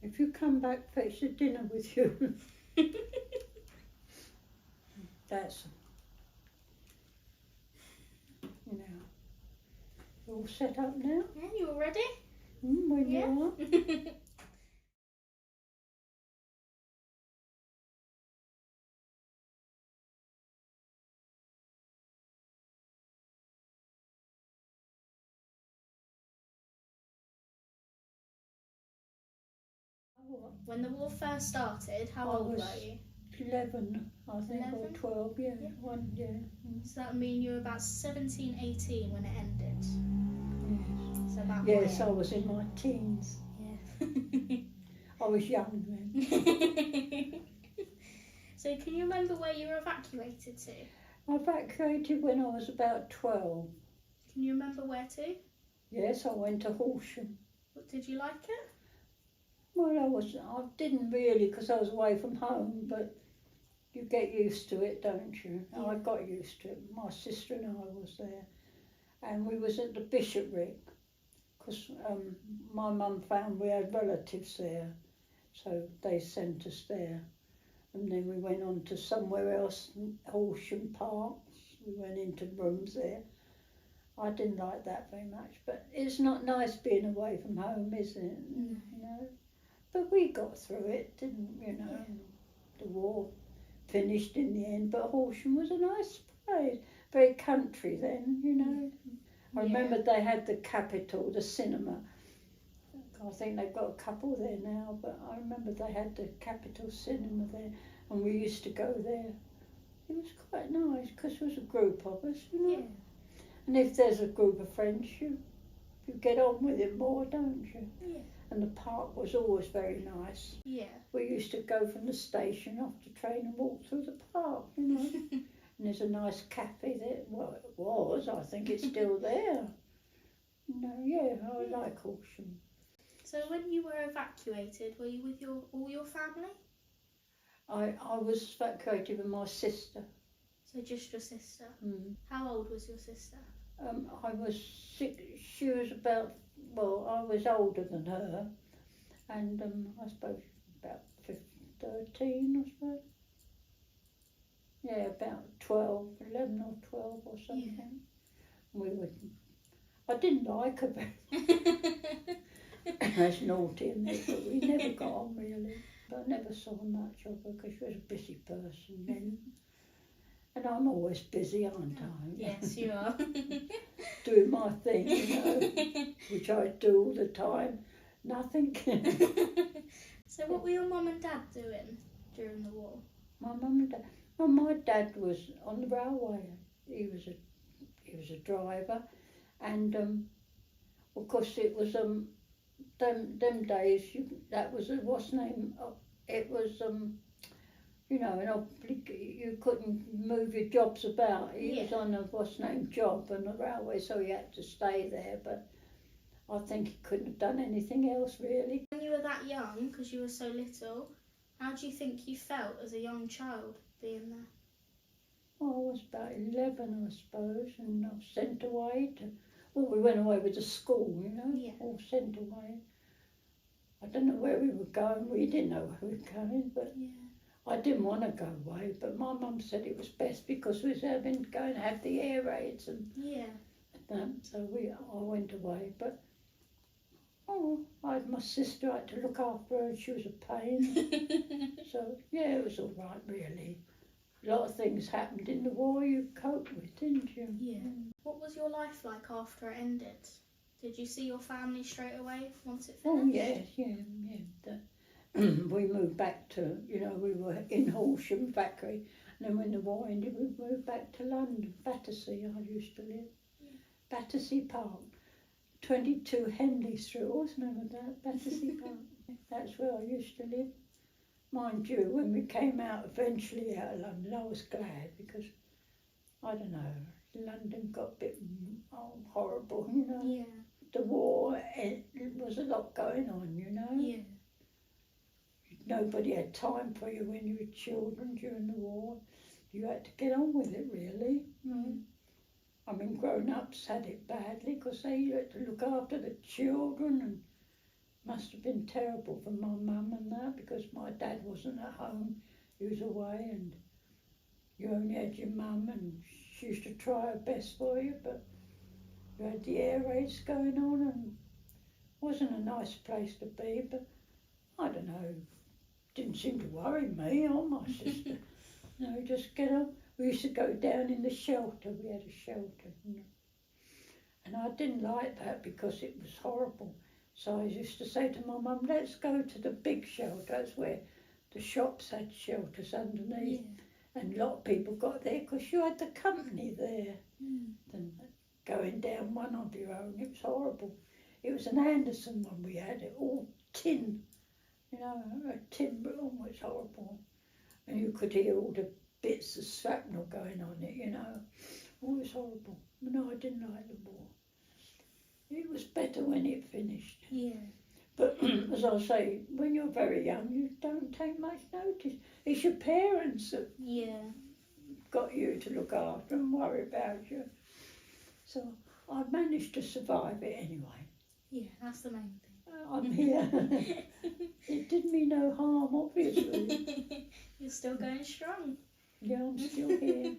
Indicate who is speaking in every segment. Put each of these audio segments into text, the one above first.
Speaker 1: If you come back, fetch the dinner with you. That's, you know, all set up now?
Speaker 2: Yeah, you all ready?
Speaker 1: When
Speaker 2: Yeah.
Speaker 1: you are.
Speaker 2: When the war first started, how
Speaker 1: I
Speaker 2: old
Speaker 1: was
Speaker 2: were you?
Speaker 1: 11, I think,
Speaker 2: 11?
Speaker 1: or 12, yeah.
Speaker 2: Yeah.
Speaker 1: Mm.
Speaker 2: So that would mean you were about 17, 18 when it ended.
Speaker 1: Yes.
Speaker 2: So about
Speaker 1: Yes,
Speaker 2: my
Speaker 1: I was in my teens.
Speaker 2: Yeah.
Speaker 1: I was young then.
Speaker 2: So can you remember where you were evacuated to?
Speaker 1: I evacuated when I was about 12.
Speaker 2: Can you remember where to?
Speaker 1: Yes, I went to Horsham.
Speaker 2: Did you like it?
Speaker 1: Well, I didn't really, because I was away from home, but you get used to it, don't you?
Speaker 2: Yeah.
Speaker 1: I got used to it. My sister and I was there, and we was at the Bishopric, because my mum found we had relatives there, so they sent us there. And then we went on to somewhere else, Horsham Park. We went into rooms there. I didn't like that very much, but it's not nice being away from home, is it?
Speaker 2: No.
Speaker 1: You know. But we got through it, didn't you know?
Speaker 2: Yeah.
Speaker 1: The war finished in the end, but Horsham was a nice place, very country then, you know. I remember they had the Capitol, the cinema. I think they've got a couple there now, but I remember they had the Capitol cinema there, and we used to go there. It was quite nice because there was a group of us, you know.
Speaker 2: Yeah.
Speaker 1: And if there's a group of friends, you get on with it more, don't you?
Speaker 2: Yeah.
Speaker 1: And the park was always very nice.
Speaker 2: Yeah.
Speaker 1: We used to go from the station off the train and walk through the park, you know. And there's a nice cafe there. Well, it was. I think it's still there. No, yeah, I like Horsham.
Speaker 2: So when you were evacuated, were you with all your family?
Speaker 1: I was evacuated with my sister.
Speaker 2: So just your sister?
Speaker 1: Mm.
Speaker 2: How old was your sister?
Speaker 1: I was 6. She was about, well, I was older than her, and I suppose about 13, I suppose. Yeah, about 12, 11 or 12 or something. Yeah. I didn't like her very That's naughty, isn't it? But we never got on really. But I never saw much of her because she was a busy person then. And I'm always busy, aren't I?
Speaker 2: Yes, you are.
Speaker 1: Doing my thing, you know, which I do all the time. Nothing.
Speaker 2: So what were your mum and dad doing during the war?
Speaker 1: My mum and dad. Well, my dad was on the railway. He was a driver, and of course it was them days. That was what's name? It was you know, you couldn't move your jobs about. He was on a what's name job on the railway, so he had to stay there. But I think he couldn't have done anything else really.
Speaker 2: When you were that young, because you were so little, how do you think you felt as a young child being there?
Speaker 1: Well, I was about 11, I suppose, and I was sent away to. Well, we went away with the school, you know, all sent away. I don't know where we were going. We didn't know where we were going, but I didn't want to go away. But my mum said it was best because we was having to go and have the air raids and that. So I went away. But I had my sister. I had to look after her, and she was a pain. So yeah, it was all right, really. A lot of things happened in the war you coped with, didn't you?
Speaker 2: Yeah. What was your life like after it ended? Did you see your family straight away once it finished?
Speaker 1: Oh yes, yeah. We moved back to, you know, we were in Horsham factory, and then when the war ended, we moved back to London, Battersea. I used to live, Battersea Park, 22 Henley Street. What's the name of that? Battersea Park. That's where I used to live. Mind you, when we came out eventually out of London, I was glad because, I don't know, London got a bit horrible, you know.
Speaker 2: Yeah.
Speaker 1: The war, it was a lot going on, you know.
Speaker 2: Yeah.
Speaker 1: Nobody had time for you when you were children during the war. You had to get on with it, really. I mean, grown-ups had it badly because they had to look after the children and Must have been terrible for my mum and that, because my dad wasn't at home. He was away, and you only had your mum, and she used to try her best for you, but you had the air raids going on, and it wasn't a nice place to be, but I don't know, didn't seem to worry me or my sister. No, just get up. We used to go down in the shelter. We had a shelter, you know. And I didn't like that because it was horrible. So I used to say to my mum, let's go to the big shelter. That's where the shops had shelters underneath.
Speaker 2: Yeah.
Speaker 1: And a lot of people got there because you had the company there. Than going down one of your own. It was horrible. It was an Anderson one we had, it all tin. You know, a tin room was horrible. And you could hear all the bits of shrapnel going on it, you know. It was horrible. No, I didn't like the war. It was better when it finished.
Speaker 2: Yeah.
Speaker 1: But as I say, when you're very young, you don't take much notice. It's your parents that
Speaker 2: Yeah.
Speaker 1: got you to look after and worry about you. So I managed to survive it anyway.
Speaker 2: Yeah, that's the main thing.
Speaker 1: I'm here. It did me no harm, obviously.
Speaker 2: You're still going strong.
Speaker 1: Yeah, I'm still here.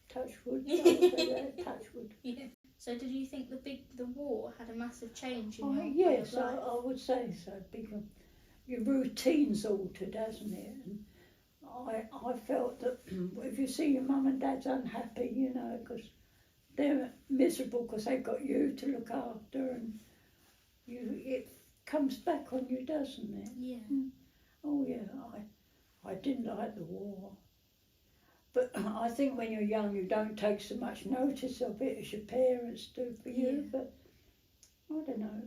Speaker 1: Touch wood. I would say that, touch wood.
Speaker 2: Yeah. So did you think the war had a massive change in
Speaker 1: Oh,
Speaker 2: your way
Speaker 1: yes,
Speaker 2: of life?
Speaker 1: I would say so. Because your routine's altered, hasn't it? And I felt that if you see your mum and dad's unhappy, you know, because they're miserable because they've got you to look after, and it comes back on you, doesn't it?
Speaker 2: Yeah.
Speaker 1: Oh yeah, I didn't like the war. But I think when you're young you don't take so much notice of it as your parents do for you,
Speaker 2: Yeah.
Speaker 1: but I don't know.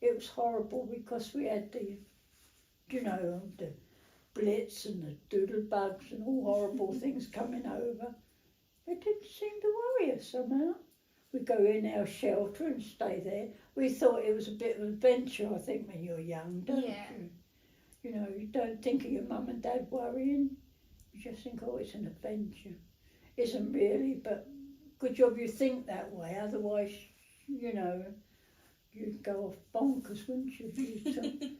Speaker 1: It was horrible because we had the, you know, the Blitz and the doodle bugs and all horrible things coming over. It didn't seem to worry us somehow. We go in our shelter and stay there. We thought it was a bit of an adventure, I think, when you're young, don't
Speaker 2: Yeah.
Speaker 1: you? You know, you don't think of your mum and dad worrying. You just think, oh, it's an adventure. Isn't really, but good job you think that way. Otherwise, you know, you'd go off bonkers, wouldn't you? If you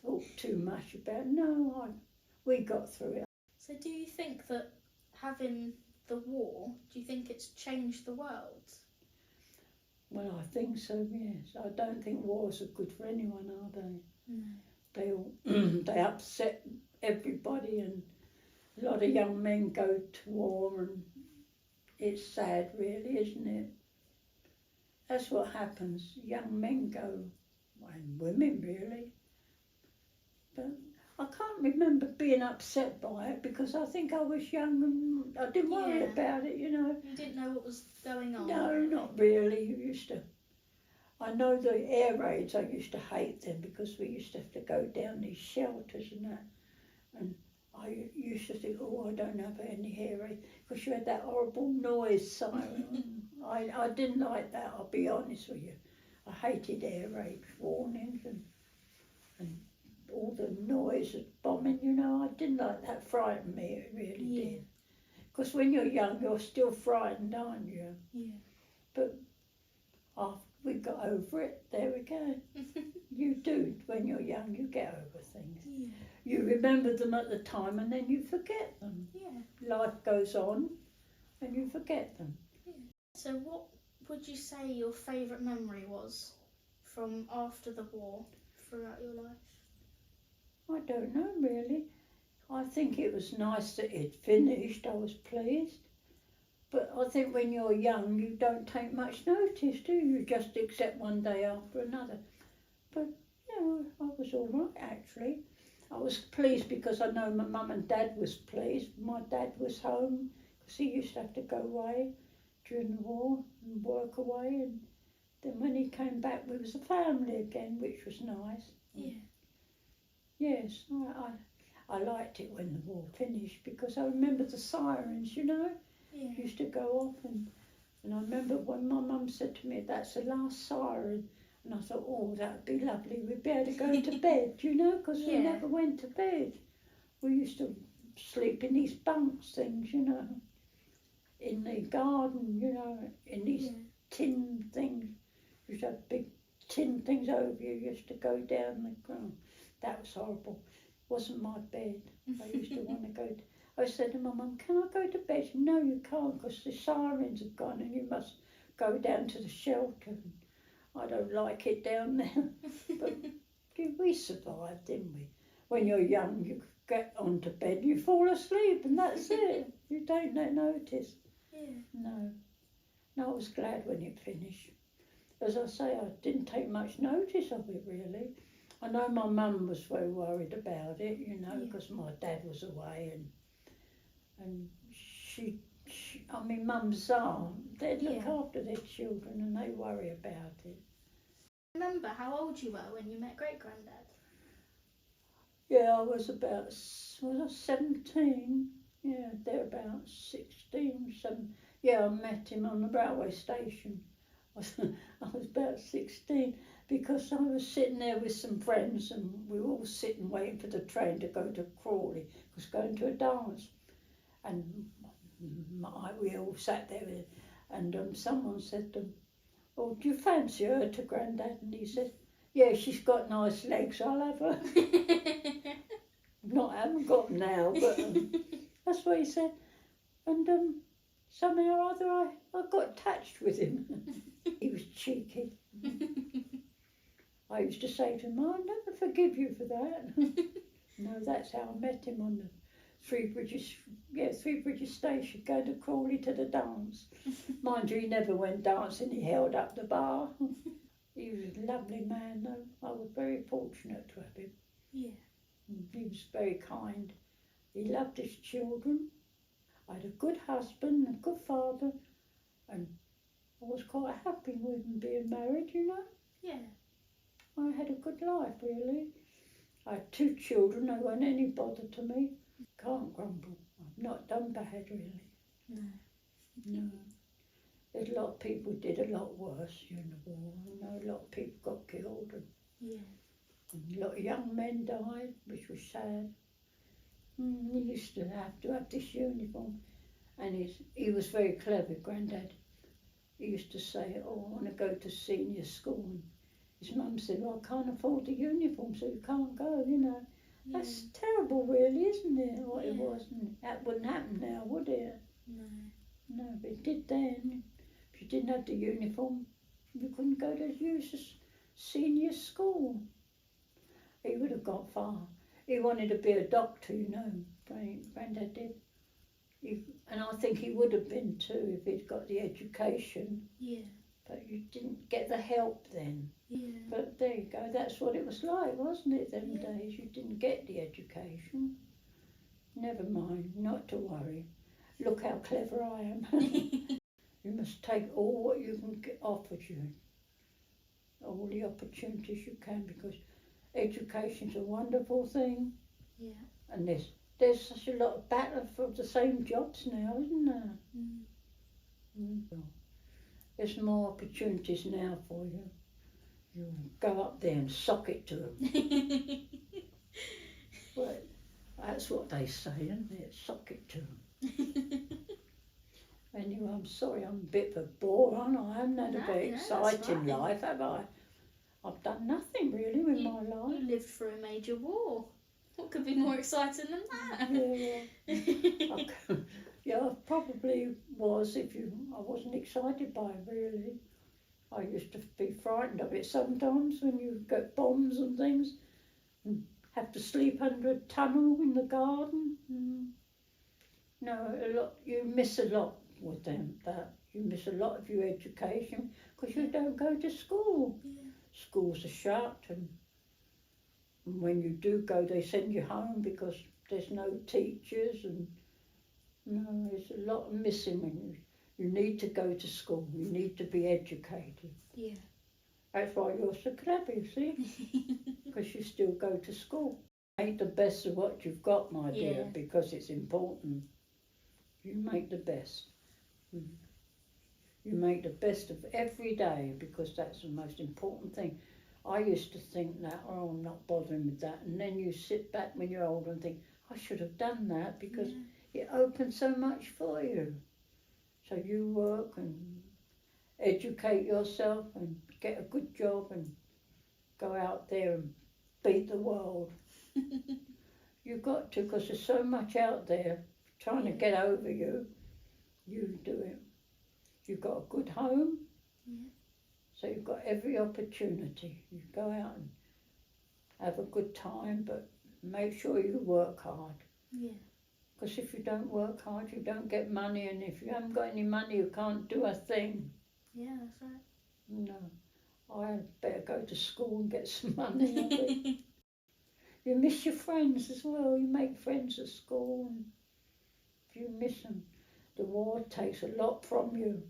Speaker 1: thought too much about it. No, we got through it.
Speaker 2: So do you think that having the war, do you think it's changed the world?
Speaker 1: Well, I think so, yes. I don't think wars are good for anyone, are they?
Speaker 2: No.
Speaker 1: They upset everybody, and a lot of young men go to war, and it's sad, really, isn't it? That's what happens. Young men go, and women, really. But I can't remember being upset by it because I think I was young and I didn't worry
Speaker 2: Yeah.
Speaker 1: about it, you know.
Speaker 2: You didn't know what was going on?
Speaker 1: No, not really. I know the air raids, I used to hate them because we used to have to go down these shelters and that. And I used to think, oh, I don't have any air raids, because you had that horrible noise siren. I didn't like that, I'll be honest with you. I hated air raid warnings and all the noise of bombing, you know. I didn't like that, frightened me, it really
Speaker 2: Yeah.
Speaker 1: did. Because when you're young, you're still frightened, aren't you?
Speaker 2: Yeah.
Speaker 1: But after we got over it, there we go. You do, when you're young, you get over things.
Speaker 2: Yeah.
Speaker 1: You remember them at the time and then you forget them.
Speaker 2: Yeah.
Speaker 1: Life goes on and you forget them.
Speaker 2: So what would you say your favourite memory was from after the war throughout your life?
Speaker 1: I don't know, really. I think it was nice that it finished. I was pleased. But I think when you're young, you don't take much notice, do you? You just accept one day after another. But, you know, I was all right, actually. I was pleased because I know my mum and dad was pleased. My dad was home because he used to have to go away during the war and work away. And then when he came back, we was a family again, which was nice.
Speaker 2: Yeah.
Speaker 1: Yes, I liked it when the war finished because I remember the sirens, you know.
Speaker 2: Yeah.
Speaker 1: Used to go off, and I remember when my mum said to me, that's the last siren, and I thought, oh, that would be lovely, we'd be able to go to bed, you know, because we
Speaker 2: Yeah.
Speaker 1: never went to bed. We used to sleep in these bunks things, you know, in the garden, you know, in these
Speaker 2: Yeah.
Speaker 1: tin things. We used to have big tin things over you used to go down the ground. That was horrible. Wasn't my bed. I used to want to go. I said to my mum, "Can I go to bed?" She said, "No, you can't, because the sirens have gone and you must go down to the shelter." And I don't like it down there. But we survived, didn't we? When you're young, you get onto bed, you fall asleep, and that's it. You don't notice.
Speaker 2: Yeah.
Speaker 1: No. No, I was glad when it finished. As I say, I didn't take much notice of it, really. I know my mum was very worried about it, you know, because my dad was away, and she I mean, mums are, they look after their children and they worry about it.
Speaker 2: Remember how old you were when you met Great Granddad?
Speaker 1: Yeah, I was about, was I 17? Yeah, they're about 16, 7. Yeah, I met him on the railway station. I was about 16 because I was sitting there with some friends and we were all sitting waiting for the train to go to Crawley. I was going to a dance, and we all sat there and someone said to him, "Oh, do you fancy her to Grandad?" And he said, "Yeah, she's got nice legs, I'll have her." I haven't got them now, but that's what he said. And somehow or other I got attached with him. He was cheeky. I used to say to him, "I'll never forgive you for that." No, that's how I met him on the Three Bridges station, going to Crawley to the dance. Mind you, he never went dancing, he held up the bar. He was a lovely man, though. I was very fortunate to have him.
Speaker 2: Yeah.
Speaker 1: He was very kind. He loved his children. I had a good husband, a good father, and I was quite happy with him being married, you know.
Speaker 2: Yeah.
Speaker 1: I had a good life, really. I had 2 children, they weren't any bother to me. Can't grumble. I've not done bad, really.
Speaker 2: No.
Speaker 1: No. There's a lot of people did a lot worse during the war. I know a lot of people got killed,
Speaker 2: Yeah.
Speaker 1: and a lot of young men died, which was sad. He used to have this uniform, and he was very clever, Grandad. He used to say, "Oh, I want to go to senior school." And his mum said, "Well, I can't afford the uniform, so you can't go, you know."
Speaker 2: Yeah.
Speaker 1: That's terrible, really, isn't it? What it
Speaker 2: Yeah.
Speaker 1: was. And that wouldn't happen now, would it?
Speaker 2: No.
Speaker 1: No, but it did then. If you didn't have the uniform, you couldn't go to senior school. He would have got far. He wanted to be a doctor, you know, Grandad did. And I think he would have been too if he'd got the education.
Speaker 2: Yeah.
Speaker 1: But you didn't get the help then.
Speaker 2: Yeah.
Speaker 1: But there you go, that's what it was like, wasn't it, them
Speaker 2: Yeah.
Speaker 1: days? You didn't get the education. Never mind, not to worry. Look how clever I am. You must take all what you can get offered you. All the opportunities you can, because education's a wonderful thing.
Speaker 2: Yeah.
Speaker 1: And there's such a lot of battle for the same jobs now, isn't there? There's more opportunities now for you. You go up there and sock it to them. Well, that's what they say, isn't it? Sock it to them. Anyway, I'm sorry, I'm a bit of a bore, aren't I? I haven't had a very exciting life, have I? I've done nothing really with my life.
Speaker 2: You lived through a major war. What could be more exciting than that?
Speaker 1: Yeah, I probably was I wasn't excited by it, really. I used to be frightened of it sometimes when you get bombs and things and have to sleep under a tunnel in the garden. No, you miss a lot with them, that you miss a lot of your education because you don't go to school.
Speaker 2: Yeah.
Speaker 1: Schools are shut, and when you do go they send you home because there's no teachers, and no, there's a lot missing when you need to go to school, you need to be educated.
Speaker 2: Yeah.
Speaker 1: That's why you're so clever, you see, because you still go to school. Make the best of what you've got, my dear, because it's important. You make the best. You make the best of every day, because that's the most important thing. I used to think that, oh, I'm not bothering with that. And then you sit back when you're older and think, I should have done that, because it opens so much for you. So you work and educate yourself and get a good job and go out there and beat the world. You've got to, because there's so much out there trying to get over you. You do it. You've got a good home, so you've got every opportunity. You go out and have a good time, but make sure you work hard.
Speaker 2: Yeah.
Speaker 1: Because if you don't work hard, you don't get money, and if you haven't got any money, you can't do a thing.
Speaker 2: Yeah, that's right.
Speaker 1: No, I better go to school and get some money. I think. You miss your friends as well. You make friends at school, and if you miss them, the war takes a lot from you.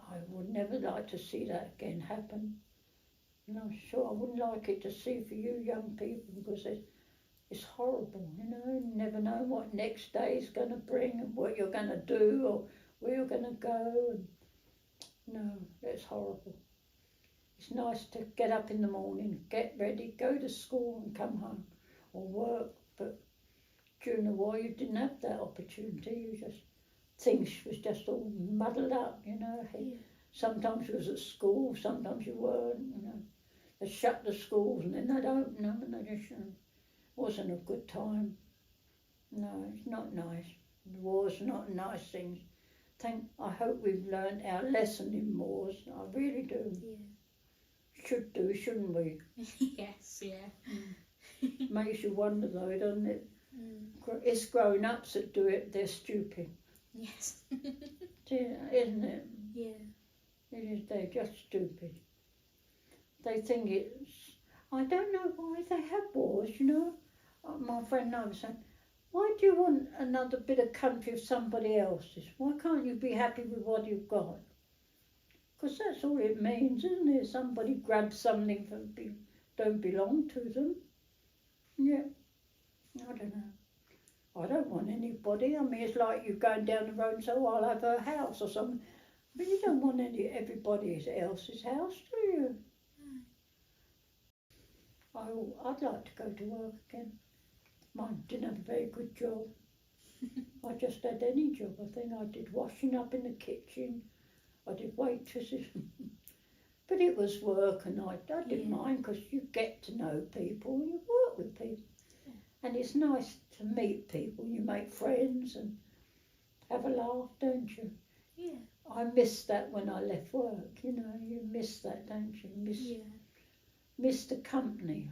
Speaker 1: I would never like to see that again happen. And I'm sure I wouldn't like it to see for you young people, because it's horrible, you know. You never know what next day is going to bring and what you're going to do or where you're going to go. And no, that's horrible. It's nice to get up in the morning, get ready, go to school and come home or work. But during the war, you didn't have that opportunity. You just, things was just all muddled up, you know.
Speaker 2: Yeah.
Speaker 1: Sometimes you was at school, sometimes you weren't, you know. They shut the schools and then they'd open them, and they just, wasn't a good time. No, it's not nice. The war's not a nice thing. I hope we've learned our lesson in wars. I really do.
Speaker 2: Yeah.
Speaker 1: Should do, shouldn't we?
Speaker 2: Yes, yeah.
Speaker 1: Makes you wonder though, doesn't it?
Speaker 2: Mm.
Speaker 1: It's grown-ups that do it, they're stupid.
Speaker 2: Yes.
Speaker 1: Isn't it?
Speaker 2: Yeah.
Speaker 1: It is, they're just stupid. They think it's, I don't know why they have wars, you know. My friend and I was saying, why do you want another bit of country of somebody else's? Why can't you be happy with what you've got? Because that's all it means, isn't it? Somebody grabs something that don't belong to them. Yeah, I don't know. I don't want anybody. I mean, it's like you going down the road and say, oh, I'll have a house or something. But you don't want everybody else's house, do you? I'd like to go to work again. Mine didn't have a very good job. I just had any job. I think I did washing up in the kitchen. I did waitresses. But it was work, and I didn't mind, because you get to know people, you work with people. And it's nice to meet people. You make friends and have a laugh, don't you?
Speaker 2: Yeah.
Speaker 1: I missed that when I left work, you know. You miss that, don't you? Miss the company.